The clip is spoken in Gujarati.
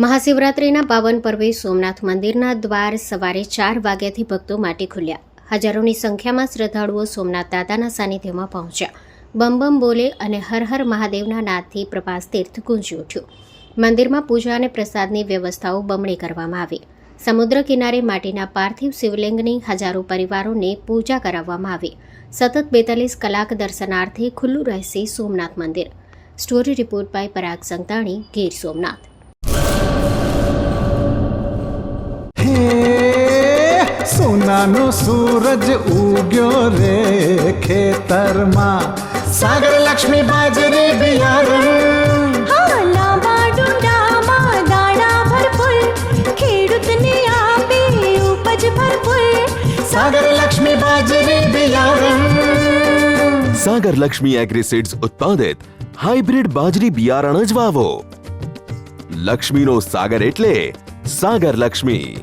મહાશિવરાત્રિના પાવન પર્વે સોમનાથ મંદિરના દ્વાર સવારે 4 વાગ્યાથી ભક્તો માટે ખુલ્યા. હજારોની સંખ્યામાં શ્રદ્ધાળુઓ સોમનાથ દાદાના સાનિધ્યમાં પહોંચ્યા. બમ બમ બોલે અને હર હર મહાદેવના નાદથી પ્રભાસ તીર્થ ગુંજી ઉઠ્યું. મંદિરમાં પૂજા અને પ્રસાદની વ્યવસ્થાઓ બમણી કરવામાં આવી. સમુદ્ર કિનારે માટીના પાર્થિવ શિવલિંગની હજારો પરિવારોને પૂજા કરાવવામાં આવી. સતત 42 કલાક દર્શનાર્થે ખુલ્લું રહેશે સોમનાથ મંદિર. સ્ટોરી રિપોર્ટ બાય પરાગ સંતાણી, ગીર સોમનાથ. સોનાનો સૂરજ ઉગ્યો રે ખેતરમાં, સાગર લક્ષ્મી બાજરી બિયારણ, લાંબા ડુંડામાં દાણા ભરપૂર, ખેડૂતને આપે ઉપજ ભરપૂર. સાગર લક્ષ્મી બાજરી બિયારણ. સાગર લક્ષ્મી એગ્રીસીડ્સ ઉત્પાદિત હાઇબ્રિડ બાજરી બિયારણ જ વાવો. લક્ષ્મીનો સાગર એટલે સાગર લક્ષ્મી.